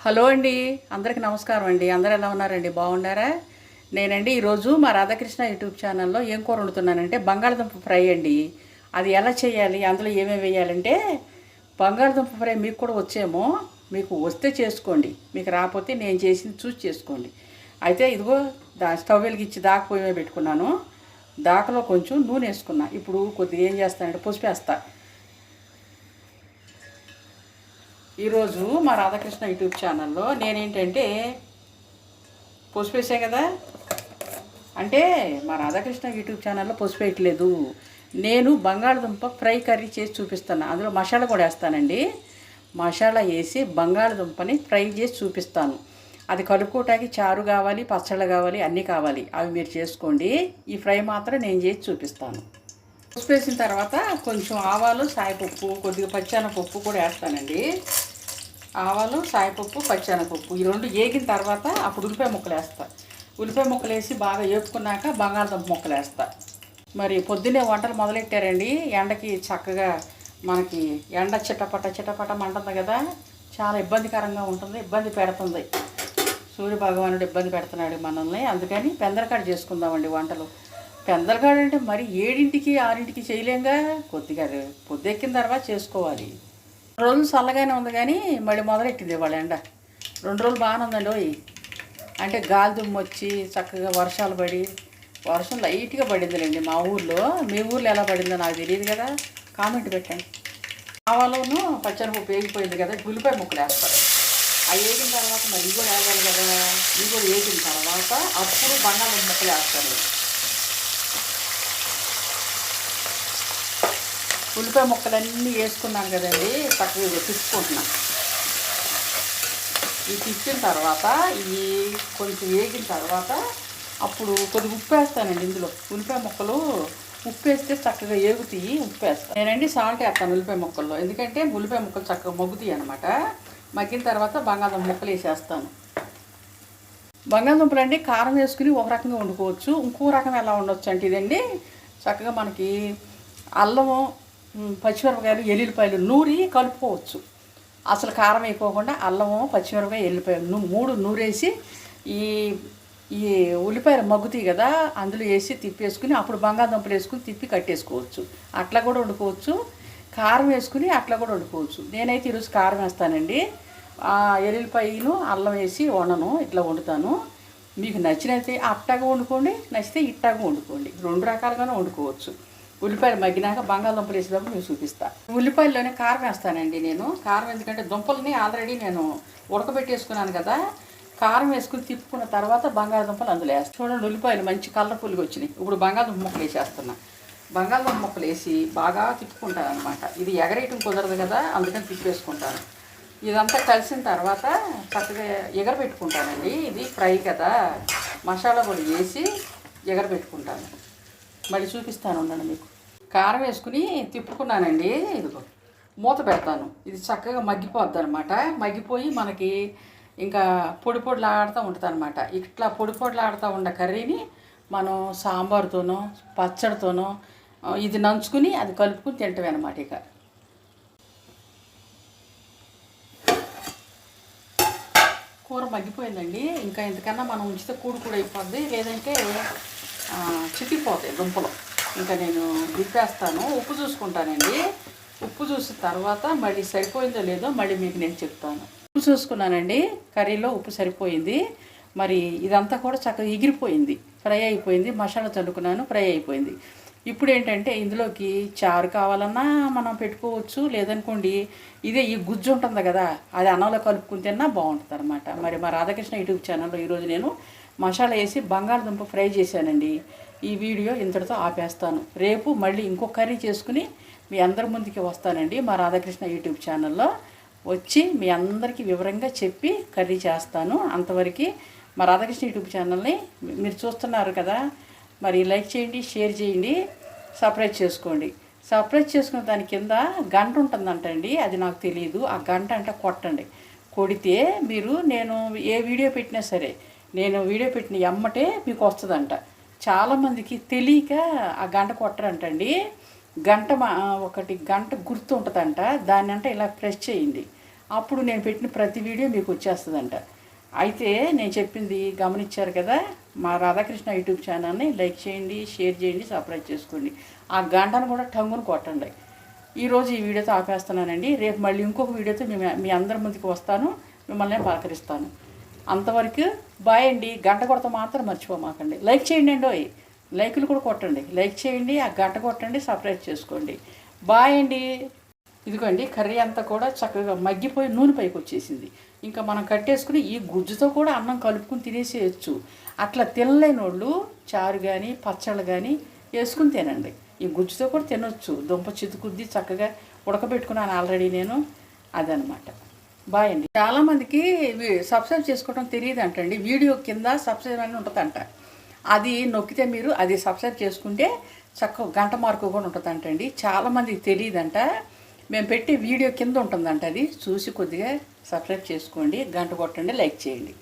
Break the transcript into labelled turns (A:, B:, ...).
A: Hello అండి, అందరికీ నమస్కారం అండి. అందరూ ఎలా ఉన్నారండి? బాగున్నారా? నేనండి ఈరోజు మా రాధాకృష్ణ యూట్యూబ్ ఛానల్లో ఏం కూర వండుతున్నానంటే బంగాళదుంప ఫ్రై అండి. అది ఎలా చేయాలి, అందులో ఏమేమి వేయాలంటే బంగాళదుంప ఫ్రై మీకు కూడా వచ్చేమో, మీకు వస్తే చేసుకోండి, మీకు రాకపోతే నేను చేసింది చూసి చేసుకోండి. అయితే ఇదిగో స్టవ్ వెలిగించి దాకా పొయ్యి మీద పెట్టుకున్నాను. దాకలో కొంచెం నూనె వేసుకున్నా. ఇప్పుడు కొద్దిగా ఏం చేస్తానంటే పసుపు వేస్తా. ఈరోజు మా రాధాకృష్ణ యూట్యూబ్ ఛానల్లో నేనేంటంటే పసుపు వేసా కదా, అంటే మా రాధాకృష్ణ యూట్యూబ్ ఛానల్లో పసుపు వేయట్లేదు. నేను బంగాళదుంప ఫ్రై కర్రీ చేసి చూపిస్తాను. అందులో మసాలా కూడా వేస్తానండి. మసాలా వేసి బంగాళదుంపని ఫ్రై చేసి చూపిస్తాను. అది కలుపుకోవటానికి చారు కావాలి, పచ్చళ్ళు కావాలి, అన్నీ కావాలి. అవి మీరు చేసుకోండి. ఈ ఫ్రై మాత్రం నేను చేసి చూపిస్తాను. పసుపు వేసిన తర్వాత కొంచెం ఆవాలు, సాయపప్పు, కొద్దిగా పచ్చెనపప్పు కూడా వేస్తానండి. ఆవాలు, సాయపప్పు, పచ్చెనపప్పు ఈ రెండు వేగిన తర్వాత అప్పుడు ఉల్లిపాయ ముక్కలు వేస్తా. ఉల్లిపాయ ముక్కలు వేసి బాగా వేపుకున్నాక బంగాళదుంప ముక్కలు వేస్తా. మరి పొద్దున్నే వంటలు మొదలెట్టారండి. ఎండకి చక్కగా మనకి ఎండ చిటపట మంటుంది కదా, చాలా ఇబ్బందికరంగా ఉంటుంది, ఇబ్బంది పెడుతుంది. సూర్య భగవానుడు ఇబ్బంది పెడుతున్నాడు మనల్ని. అందుకని పెందలకాడ చేసుకుందామండి వంటలు. పెందలకాడ అంటే మరి 7ంటికి 6ంటికి చేయలేంగా, కొద్దిగా పొద్దెక్కిన తర్వాత చేసుకోవాలి. 2 రోజులు చల్లగానే ఉంది కానీ మళ్ళీ మొదలెట్టింది ఇవాళ ఎండ. 2 రోజులు బాగానే ఉందండి. అంటే గాలి దుమ్ము వచ్చి చక్కగా వర్షాలు పడి, వర్షం లైట్గా పడిందిలేండి మా ఊర్లో. మీ ఊర్లో ఎలా పడిందో నాకు తెలియదు కదా, కామెంట్ పెట్టండి. ఆవాలోను పచ్చనిపప్పు వేగిపోయింది కదా, ఉల్లిపాయ ముక్కలు వేస్తారు. అవి వేగిన తర్వాత మరి ఇవి కూడా వేగాలి కదా, ఇవి కూడా వేగిన తర్వాత అప్పుడు బంగాళదుంప ముక్కలు వేస్తారు. ఉల్లిపాయ ముక్కలన్నీ వేసుకున్నాను కదండి, చక్కగా తిప్పుకుంటున్నాను. ఇవి తిప్పిన తర్వాత ఇవి కొంచెం వేగిన తర్వాత అప్పుడు కొద్దిగా ఉప్పు వేస్తానండి. ఇందులో ఉల్లిపాయ ముక్కలు ఉప్పు వేస్తే చక్కగా ఏగుతాయి. ఉప్పు వేస్తాను నేనండి, సాల్ట్ వేస్తాను ఉల్లిపాయ ముక్కల్లో, ఎందుకంటే ఉల్లిపాయ ముక్కలు చక్కగా మగ్గుతాయి అనమాట. మగ్గిన తర్వాత బంగాళదుంప ముక్కలు వేసేస్తాను. బంగాళదుంపలు అండి కారం వేసుకుని ఒక రకంగా వండుకోవచ్చు, ఇంకో రకం ఎలా ఉండొచ్చు అంటే ఇదండి, చక్కగా మనకి అల్లము, పచ్చిమిరపకాయలు, ఎల్లుల్లిపాయలు నూరి కలుపుకోవచ్చు. అసలు కారం వేయకోకుండా అల్లము, పచ్చిమిరపకాయ, ఎల్లుల్లిపాయలు 3 నూరేసి ఈ ఈ ఉల్లిపాయలు మగ్గుతాయి కదా, అందులో వేసి తిప్పేసుకుని అప్పుడు బంగాళదుంపలు వేసుకుని తిప్పి కట్టేసుకోవచ్చు. అట్లా కూడా వండుకోవచ్చు. కారం వేసుకుని అట్లా కూడా వండుకోవచ్చు. నేనైతే ఈరోజు కారం వేస్తానండి. ఎల్లుల్లిపాయను అల్లం వేసి వండను, ఇట్లా వండుతాను. మీకు నచ్చినైతే అట్టాగా వండుకోండి, నచ్చితే ఇట్టాగా వండుకోండి. 2 రకాలుగానే వండుకోవచ్చు. ఉల్లిపాయలు మగ్గినాక బంగాళదుంపలు వేసేటప్పుడు నేను చూపిస్తాను. ఉల్లిపాయల్లోనే కారం వేస్తానండి నేను. కారం ఎందుకంటే దుంపల్ని ఆల్రెడీ నేను ఉడకబెట్టేసుకున్నాను కదా, కారం వేసుకుని తిప్పుకున్న తర్వాత బంగాళదుంపలు అందులో వేస్తాను. చూడండి, ఉల్లిపాయలు మంచి కలర్ఫుల్గా వచ్చినాయి. ఇప్పుడు బంగాళదుంప ముక్కలు వేసేస్తున్నా. బంగాళదుంప ముక్కలు వేసి బాగా తిప్పుకుంటాను అనమాట. ఇది ఎగరేయటం కుదరదు కదా, అందుకని తిప్పేసుకుంటాను. ఇదంతా కలిసిన తర్వాత చక్కగా ఎగరబెట్టుకుంటానండి. ఇది ఫ్రై కదా, మసాలా పొడి వేసి ఎగరబెట్టుకుంటాను. మళ్ళీ చూపిస్తాను ఉండండి మీకు. కారం వేసుకుని తిప్పుకున్నానండి. ఇదిగో మూత పెడతాను. ఇది చక్కగా మగ్గిపోద్ది అనమాట. మగ్గిపోయి మనకి ఇంకా పొడిలాడుతూ ఉంటుంది అనమాట. ఇట్లా పొడిలాడుతూ ఉన్న కర్రీని మనం సాంబార్తోనో పచ్చడితోనో ఇది నంచుకుని అది కలుపుకుని తింటమే అనమాట. ఇక కూర మగ్గిపోయిందండి. ఇంకా ఇంతకన్నా మనం ఉంచితే కూడు అయిపోద్ది, లేదంటే చితికిపోతాయి దుంపలు. ఇంకా నేను దిప్పేస్తాను. ఉప్పు చూసుకుంటానండి. ఉప్పు చూసిన తర్వాత మళ్ళీ సరిపోయిందో లేదో మళ్ళీ మీకు నేను చెప్తాను. ఉప్పు చూసుకున్నానండి, కర్రీలో ఉప్పు సరిపోయింది. మరి ఇదంతా కూడా చక్కగా ఎగిరిపోయింది, ఫ్రై అయిపోయింది. మసాలా చల్లుకున్నాను, ఫ్రై అయిపోయింది. ఇప్పుడు ఏంటంటే ఇందులోకి చారు కావాలన్నా మనం పెట్టుకోవచ్చు, లేదనుకోండి ఇదే ఈ గుజ్జు ఉంటుంది కదా, అది అన్నంలో కలుపుకుని తిన్నా బాగుంటుంది అనమాట. మరి మా రాధాకృష్ణ యూట్యూబ్ ఛానల్లో ఈరోజు నేను మసాలా వేసి బంగాళదుంప ఫ్రై చేశానండి. ఈ వీడియో ఇంతటితో ఆపేస్తాను. రేపు మళ్ళీ ఇంకో కర్రీ చేసుకుని మీ అందరి ముందుకి వస్తానండి. మా రాధాకృష్ణ యూట్యూబ్ ఛానల్లో వచ్చి మీ అందరికీ వివరంగా చెప్పి కర్రీ చేస్తాను. అంతవరకు మా రాధాకృష్ణ యూట్యూబ్ ఛానల్ని మీరు చూస్తున్నారు కదా, మరి లైక్ చేయండి, షేర్ చేయండి, సబ్స్క్రైబ్ చేసుకోండి. సబ్స్క్రైబ్ చేసుకున్న దాని కింద గంట ఉంటుందంటండి, అది నాకు తెలియదు. ఆ గంట అంటే కొట్టండి. కొడితే మీరు నేను ఏ వీడియో పెట్టినా సరే, నేను వీడియో పెట్టిన ఎమ్మటే మీకు వస్తుందంట. చాలామందికి తెలియక ఆ గంట కొట్టరంటండి. గంట ఒకటి గంట గుర్తు ఉంటుందంట, దాన్ని అంటే ఇలా ప్రెస్ చేయండి. అప్పుడు నేను పెట్టిన ప్రతి వీడియో మీకు వచ్చేస్తుందంట. అయితే నేను చెప్పింది గమనించారు కదా. మా రాధాకృష్ణ యూట్యూబ్ ఛానల్ని లైక్ చేయండి, షేర్ చేయండి, సబ్స్క్రైబ్ చేసుకోండి. ఆ గంటను కూడా టంగును కొట్టండి. ఈరోజు ఈ వీడియోతో ఆపేస్తున్నానండి. రేపు మళ్ళీ ఇంకొక వీడియోతో మీ అందరి ముందుకు వస్తాను, మిమ్మల్ని పలకరిస్తాను. అంతవరకు బాయ్ అండి. గంట కొడత మాత్రం మర్చిపోమాకండి. లైక్ చేయండి అండి, లైకులు కూడా కొట్టండి. లైక్ చేయండి, ఆ గంట కొట్టండి, సబ్స్క్రైబ్ చేసుకోండి. బాయ్ అండి. ఇదిగోండి కర్రీ అంతా కూడా చక్కగా మగ్గిపోయి నూనె పైకి వచ్చేసింది. ఇంకా మనం కట్టేసుకుని ఈ గుజ్జుతో కూడా అన్నం కలుపుకుని తినేసేయచ్చు. అట్లా తినలేని వాళ్ళు చారు కానీ పచ్చళ్ళు కానీ వేసుకుని తినండి. ఈ గుజ్జుతో కూడా తినొచ్చు. దుంప చితుకుద్ది చక్కగా ఉడకబెట్టుకున్నాను ఆల్రెడీ నేను. అదనమాట. బాయ్ అండి. చాలామందికి సబ్స్క్రైబ్ చేసుకోవడం తెలియదు అంటండి. వీడియో కింద సబ్స్క్రైబ్ అని ఉంటుందంట. అది నొక్కితే మీరు అది సబ్స్క్రైబ్ చేసుకుంటే చక్కగా గంట మార్కు కూడా ఉంటుందంటండి. చాలామందికి తెలియదంట. మేము పెట్టే వీడియో కింద ఉంటుందంట. అది చూసి కొద్దిగా సబ్స్క్రైబ్ చేసుకోండి, గంట కొట్టండి, లైక్ చేయండి.